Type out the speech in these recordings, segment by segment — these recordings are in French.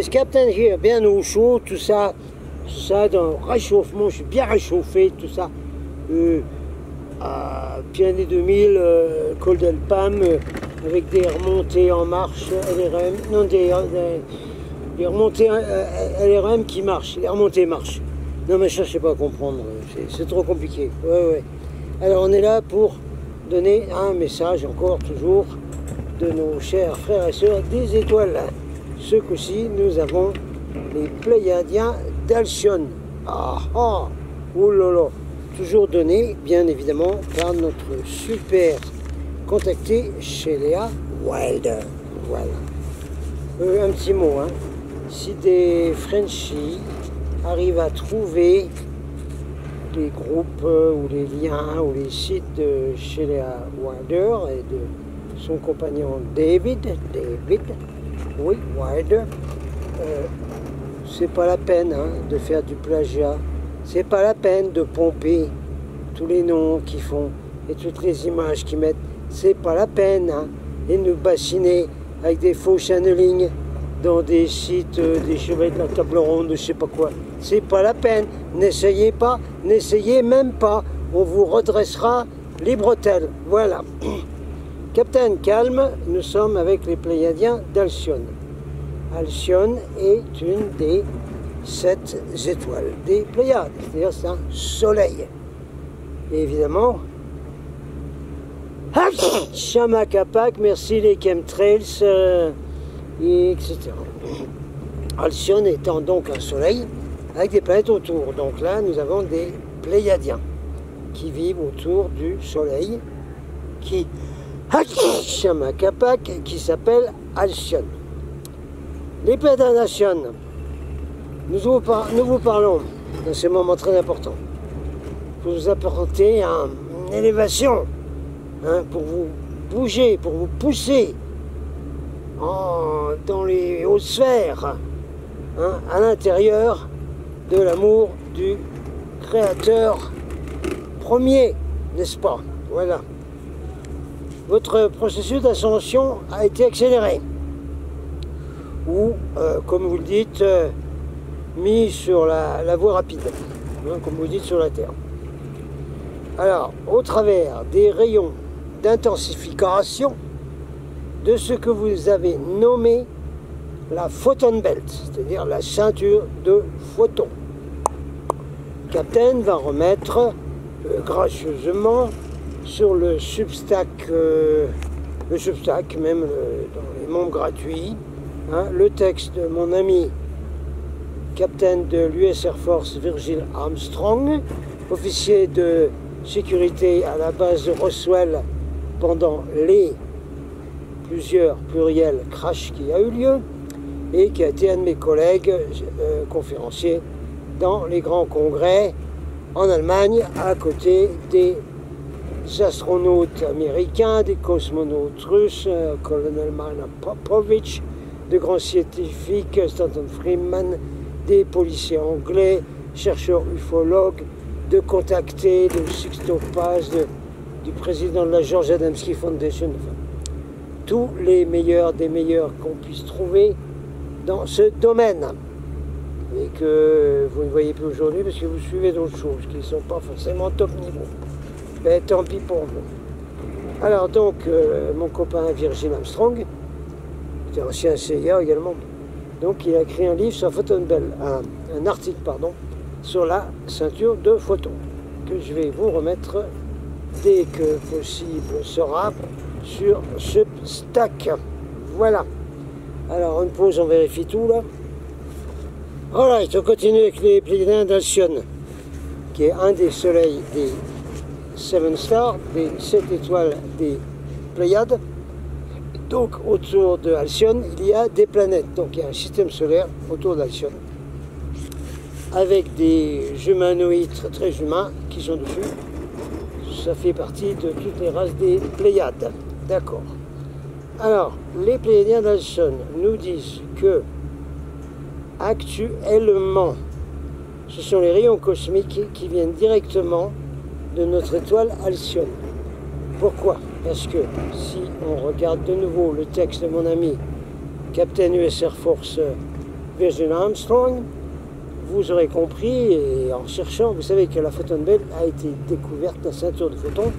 guys, Captain here, bien au chaud, tout ça dans le réchauffement, je suis bien réchauffé, tout ça. À Pyrénées 2000, col d'Elpam, avec des remontées en marche LRM, non, des remontées LRM qui marchent, les remontées marchent. Non mais ça, je sais pas comprendre, c'est trop compliqué. Ouais. Alors on est là pour donner un message, encore, toujours, de nos chers frères et sœurs des étoiles. Ce coup-ci, nous avons les Pléiadiens d'Alcyone. Oulala, toujours donné, bien évidemment, par notre super contacté chez Léa Wilder. Voilà. Un petit mot, hein. Si des Frenchies arrivent à trouver les groupes ou les liens ou les sites de chez Léa Wilder et de son compagnon David, oui, Wilder, c'est pas la peine de faire du plagiat, c'est pas la peine de pomper tous les noms qu'ils font et toutes les images qu'ils mettent, c'est pas la peine et nous bassiner avec des faux channeling dans des sites, des chevaliers de la table ronde, je sais pas quoi, c'est pas la peine, n'essayez pas, n'essayez même pas, on vous redressera les bretelles, voilà. Captain, calme, nous sommes avec les Pléiadiens d'Alcyone. Alcyone est une des 7 étoiles des Pléiades, c'est-à-dire c'est un soleil. Et évidemment, Chamakapak, merci les chemtrails, etc. Alcyone étant donc un soleil avec des planètes autour. Donc là, nous avons des Pléiadiens qui vivent autour du soleil, qui Chamakapak, qui s'appelle Alcyone. Les Pléiadiens d'Alcyone, nous vous parlons dans ces moments très importants pour vous apporter une élévation, pour vous bouger, pour vous pousser dans les hautes sphères, à l'intérieur de l'amour du Créateur premier, n'est-ce pas? Voilà. Votre processus d'ascension a été accéléré, ou, comme vous le dites, mis sur la voie rapide, comme vous dites sur la Terre. Alors, au travers des rayons d'intensification de ce que vous avez nommé la photon belt, c'est-à-dire la ceinture de photons, Captain va remettre gracieusement sur le Substack, même dans les membres gratuits, le texte de mon ami Captain de l'US Air Force Virgil Armstrong, officier de sécurité à la base de Roswell pendant les plusieurs pluriels crash qui a eu lieu et qui a été un de mes collègues conférenciers dans les grands congrès en Allemagne à côté des astronautes américains, des cosmonautes russes, colonel Marina Popovich, de grands scientifiques, Stanton Friedman, des policiers anglais, chercheurs ufologues, de contactés, de Sixto Paz, du président de la George Adamski Foundation, enfin, tous les meilleurs des meilleurs qu'on puisse trouver dans ce domaine et que vous ne voyez plus aujourd'hui parce que vous suivez d'autres choses qui ne sont pas forcément top niveau. Mais tant pis pour vous. Alors donc, mon copain Virgil Armstrong, qui est ancien CIA également, donc il a écrit un livre sur Photon Bell, un article, pardon, sur la ceinture de photons, que je vais vous remettre dès que possible sera sur Substack. Voilà. Alors, une pause, on vérifie tout là. Alright, on continue avec les Pléiadiens d'Alcyone, qui est un des soleils des Seven Stars, des 7 étoiles des Pléiades. Donc, autour de Alcyone, il y a des planètes. Donc, il y a un système solaire autour d'Alcyone, avec des humanoïdes très humains qui sont dessus. Ça fait partie de toutes les races des Pléiades. D'accord. Alors, les Pléiadiens d'Alcyone nous disent que actuellement, ce sont les rayons cosmiques qui viennent directement de notre étoile Alcyone. Pourquoi? Parce que si on regarde de nouveau le texte de mon ami Captain US Air Force Virgil Armstrong, vous aurez compris, et en cherchant, vous savez que la photon belt a été découverte, la ceinture de photons,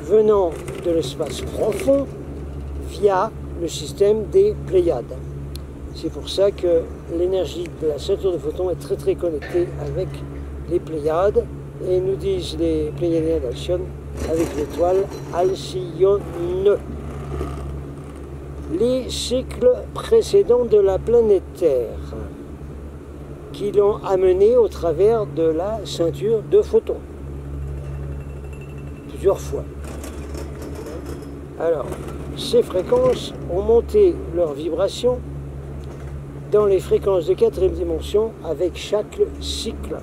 venant de l'espace profond via le système des Pléiades. C'est pour ça que l'énergie de la ceinture de photons est très très connectée avec les Pléiades, et nous disent les Pléiadiens d'Alcyone, avec l'étoile Alcyone. Les cycles précédents de la planète Terre, qui l'ont amené au travers de la ceinture de photons, plusieurs fois. Alors, ces fréquences ont monté leur vibration dans les fréquences de 4e dimension avec chaque cycle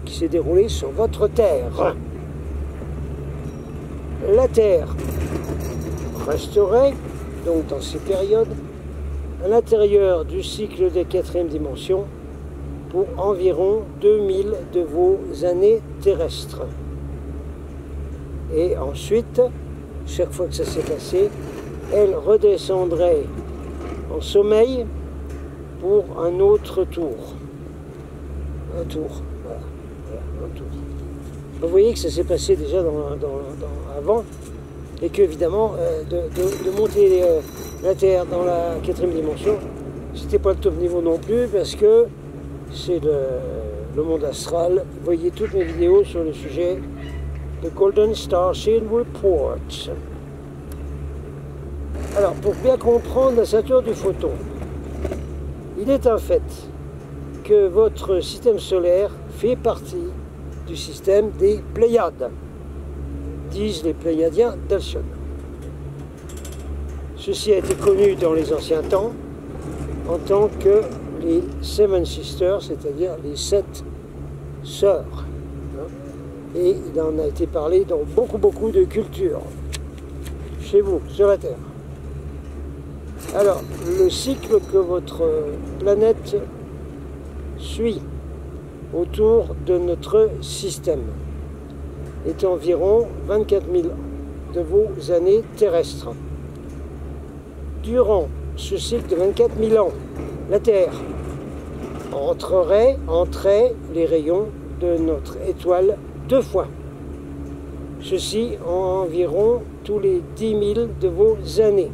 qui s'est déroulé sur votre Terre. La Terre resterait, donc dans ces périodes, à l'intérieur du cycle de 4e dimension pour environ 2000 de vos années terrestres. Et ensuite, chaque fois que ça s'est passé, elle redescendrait en sommeil pour un autre tour. Un tour, voilà, un tour. Vous voyez que ça s'est passé déjà avant, et qu'évidemment, de monter la Terre dans la 4e dimension, c'était pas le top niveau non plus, parce que c'est le monde astral. Vous voyez toutes mes vidéos sur le sujet de Golden Star Shield Report. Alors, pour bien comprendre la ceinture du photon, il est un fait que votre système solaire fait partie du système des Pléiades, disent les Pléiadiens d'Alcyone. Ceci a été connu dans les anciens temps en tant que les Seven Sisters, c'est-à-dire les 7 sœurs. Et il en a été parlé dans beaucoup de cultures, chez vous, sur la Terre. Alors, le cycle que votre planète suit autour de notre système est environ 24 000 de vos années terrestres. Durant ce cycle de 24 000 ans, la Terre entrait les rayons de notre étoile 2 fois. Ceci environ tous les 10 000 de vos années.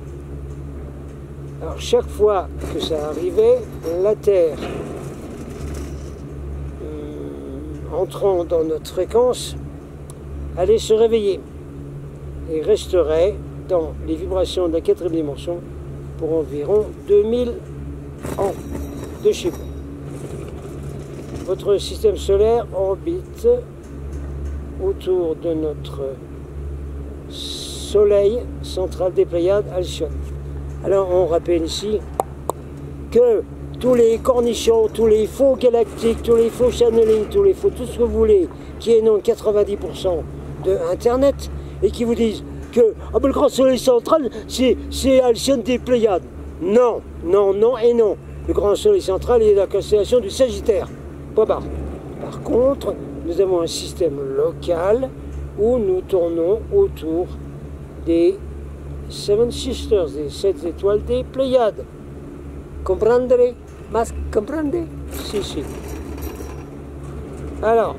Alors chaque fois que ça arrivait, la Terre, entrant dans notre fréquence, allait se réveiller et resterait dans les vibrations de la 4e dimension pour environ 2000 ans de chez vous. Votre système solaire orbite autour de notre Soleil central des Pléiades, Alcyone. Alors on rappelle ici que tous les cornichons, tous les faux galactiques, tous les faux channeling, tous les faux, tout ce que vous voulez, qui est non 90% de Internet, et qui vous disent que le grand soleil central, c'est Alcyone des Pléiades. Non, non, non et non. Le grand soleil central est la constellation du Sagittaire. Pas barre. Par contre, nous avons un système local où nous tournons autour des Seven Sisters, des 7 étoiles des Pléiades. Comprendrez? Mas comprendrez? Si, si. Alors,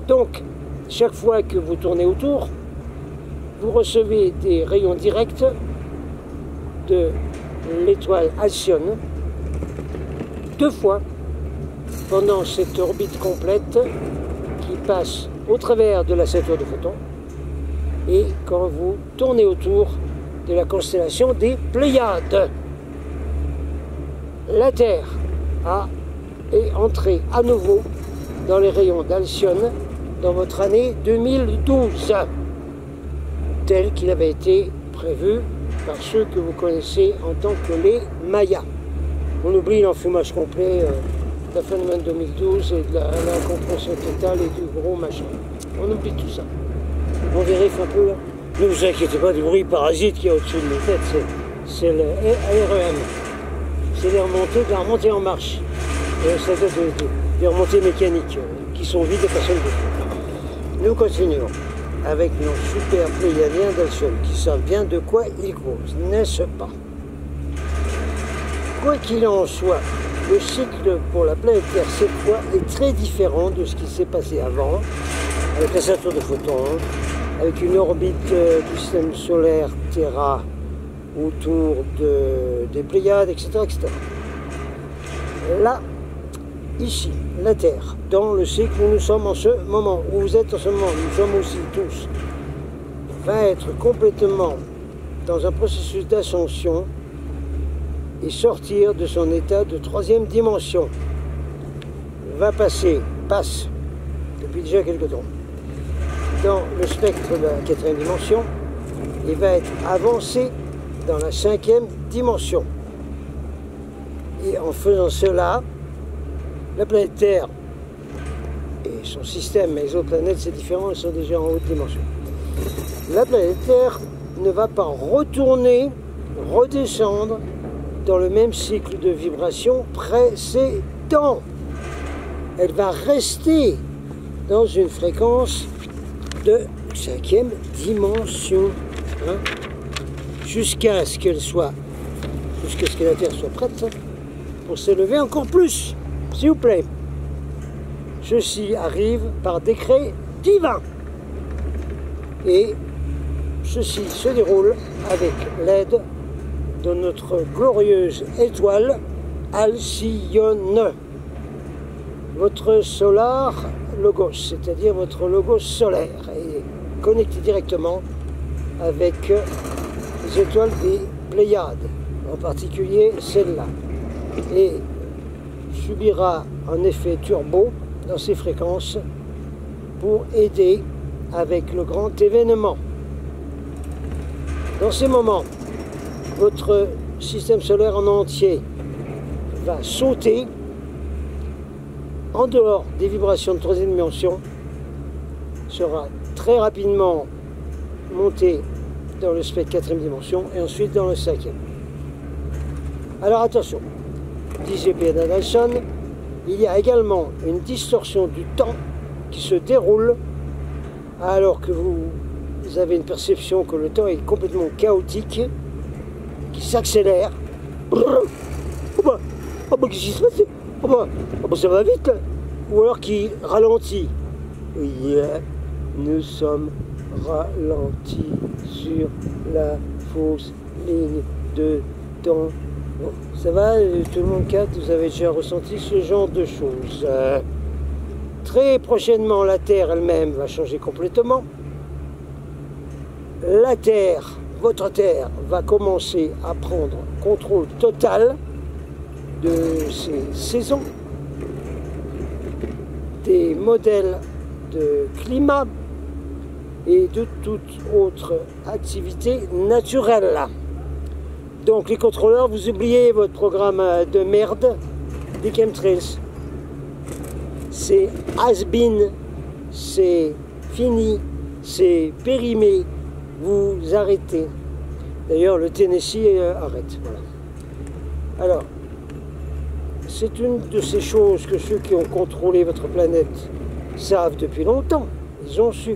donc, chaque fois que vous tournez autour, vous recevez des rayons directs de l'étoile Alcyone 2 fois pendant cette orbite complète qui passe au travers de la ceinture de photons et quand vous tournez autour de la constellation des Pléiades. La Terre est entrée à nouveau dans les rayons d'Alcyone dans votre année 2012, tel qu'il avait été prévu par ceux que vous connaissez en tant que les Mayas. On oublie l'enfumage complet de la phénomène 2012 et de la compréhension totale et du gros machin. On oublie tout ça. On vérifie un peu là. Ne vous inquiétez pas du bruit parasite qui est au-dessus de nos têtes, c'est le REM. C'est les remontées de la remontée en marche. C'est des remontées mécaniques qui sont vides et personne ne. Nous continuons avec nos super Pléiadiens d'Alcyone qui savent bien de quoi ils causent, n'est-ce pas? Quoi qu'il en soit, le cycle pour la planète Terre cette fois est très différent de ce qui s'est passé avant, avec la ceinture de photons, avec une orbite du système solaire Terra autour des Pléiades, etc., etc. Là, ici, la Terre, dans le cycle où nous sommes en ce moment, où vous êtes en ce moment, nous sommes aussi tous, va être complètement dans un processus d'ascension et sortir de son état de troisième dimension. Passe, depuis déjà quelque temps, dans le spectre de la quatrième dimension et va être avancé dans la cinquième dimension. Et en faisant cela, la planète Terre et son système, mais les autres planètes c'est différent, elles sont déjà en haute dimension. La planète Terre ne va pas redescendre dans le même cycle de vibration précédent. Elle va rester dans une fréquence de cinquième dimension, hein, jusqu'à ce que la Terre soit prête pour s'élever encore plus, s'il vous plaît. Ceci arrive par décret divin. Et ceci se déroule avec l'aide de notre glorieuse étoile Alcyone, votre solar logos, c'est-à-dire votre logos solaire, est connecté directement avec les étoiles des Pléiades, en particulier celle-là, et subira un effet turbo dans ses fréquences pour aider avec le grand événement. Dans ces moments, votre système solaire en entier va sauter en dehors des vibrations de troisième dimension, sera très rapidement monté dans le spectre quatrième dimension et ensuite dans le cinquième. Alors attention, disait P. Nelson, il y a également une distorsion du temps qui se déroule alors que vous avez une perception que le temps est complètement chaotique, qui s'accélère. Qu'est-ce qui se passe? Ça va vite. Ou alors qui ralentit. Nous sommes ralentis sur la fausse ligne de temps. Bon, ça va, tout le monde capte, vous avez déjà ressenti ce genre de choses. Très prochainement, la Terre elle-même va changer complètement. La Terre, votre Terre, va commencer à prendre contrôle total de ses saisons, des modèles de climat et de toute autre activité naturelle. Donc les contrôleurs, vous oubliez votre programme de merde des chemtrails. C'est has-been, c'est fini, c'est périmé, vous arrêtez. D'ailleurs, le Tennessee arrête. Voilà. Alors, c'est une de ces choses que ceux qui ont contrôlé votre planète savent depuis longtemps. Ils ont su.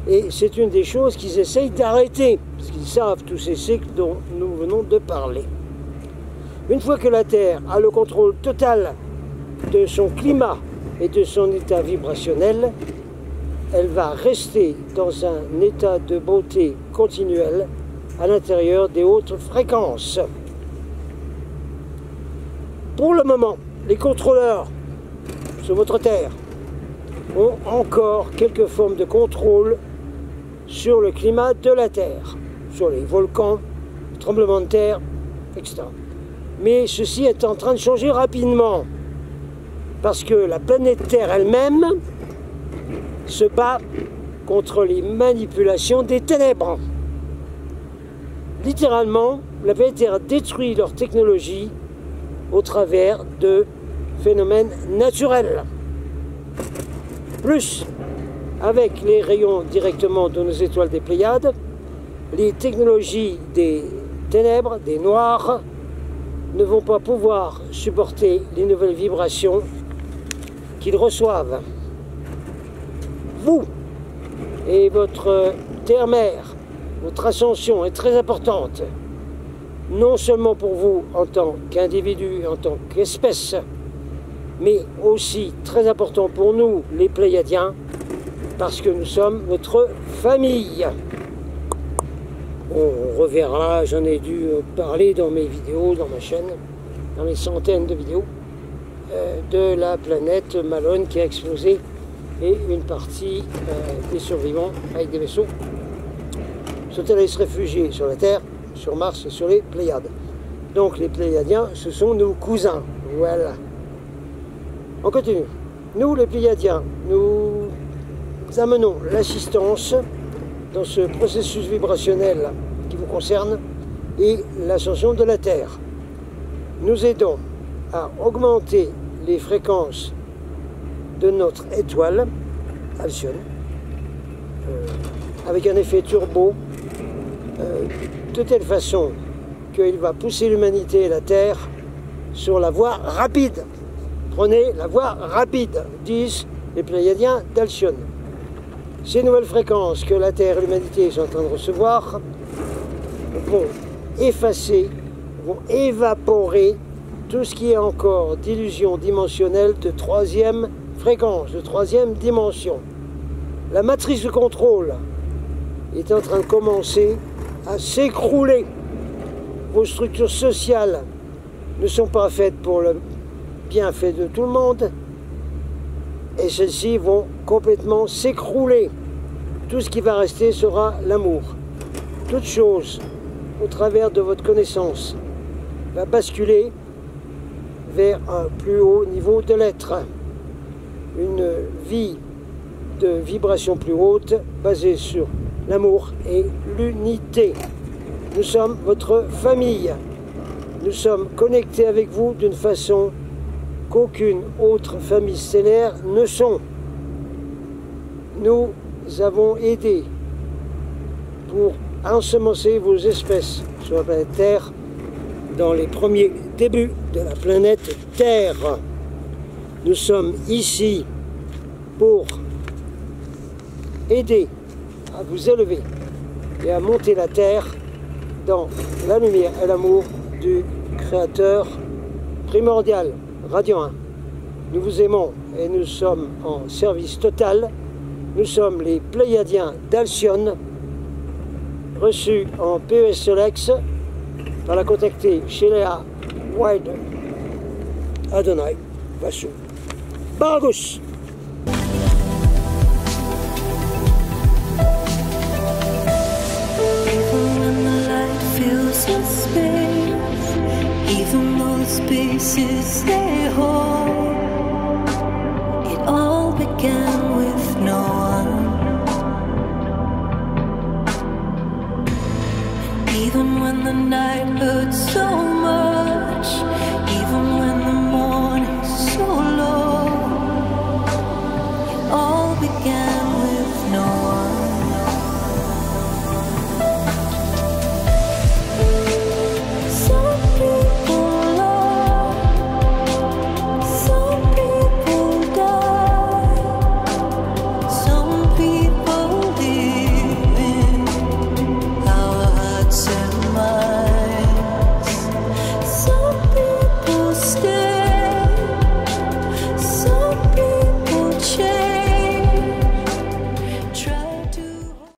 Et c'est une des choses qu'ils essayent d'arrêter, parce qu'ils savent tous ces cycles dont nous venons de parler. Une fois que la Terre a le contrôle total de son climat et de son état vibrationnel, elle va rester dans un état de beauté continuelle à l'intérieur des hautes fréquences. Pour le moment, les contrôleurs sur votre Terre ont encore quelques formes de contrôle sur le climat de la Terre, sur les volcans, les tremblements de terre, etc. Mais ceci est en train de changer rapidement, parce que la planète Terre elle-même se bat contre les manipulations des ténèbres. Littéralement, la planète Terre détruit leur technologie au travers de phénomènes naturels. Plus, avec les rayons directement de nos étoiles des Pléiades, les technologies des ténèbres, des noirs, ne vont pas pouvoir supporter les nouvelles vibrations qu'ils reçoivent. Vous et votre terre-mère, votre ascension est très importante. non seulement pour vous en tant qu'individu, en tant qu'espèce, mais aussi très important pour nous, les Pléiadiens, parce que nous sommes votre famille. On reverra, j'en ai dû parler dans mes vidéos, dans ma chaîne, dans les centaines de vidéos, de la planète Malone qui a explosé et une partie des survivants avec des vaisseaux sont allés se réfugier sur la Terre, sur Mars et sur les Pléiades. Donc les Pléiadiens, ce sont nos cousins. Voilà. On continue. Nous, les Pléiadiens, nous amenons l'assistance dans ce processus vibrationnel qui vous concerne et l'ascension de la Terre. Nous aidons à augmenter les fréquences de notre étoile, Alcyone, avec un effet turbo, de telle façon qu'il va pousser l'humanité et la Terre sur la voie rapide. Prenez la voie rapide, disent les Pléiadiens d'Alcyone. Ces nouvelles fréquences que la Terre et l'humanité sont en train de recevoir vont effacer, vont évaporer tout ce qui est encore d'illusion dimensionnelle de troisième fréquence, de troisième dimension. La matrice de contrôle est en train de commencer à s'écrouler. Vos structures sociales ne sont pas faites pour le bienfait de tout le monde et celles-ci vont complètement s'écrouler. Tout ce qui va rester sera l'amour. Toute chose au travers de votre connaissance va basculer vers un plus haut niveau de l'être. Une vie de vibration plus haute basée sur l'amour et l'unité. Nous sommes votre famille. Nous sommes connectés avec vous d'une façon qu'aucune autre famille stellaire ne sont. Nous avons aidé pour ensemencer vos espèces sur la planète Terre dans les premiers débuts de la planète Terre. Nous sommes ici pour aider à vous élever et à monter la Terre dans la lumière et l'amour du Créateur primordial, Radiant 1. Nous vous aimons et nous sommes en service total. Nous sommes les Pléiadiens d'Alcyone, reçus en PES Solex par la contactée Shelea Wide Adonai Vasu. Bargus! Space, even though the space is there.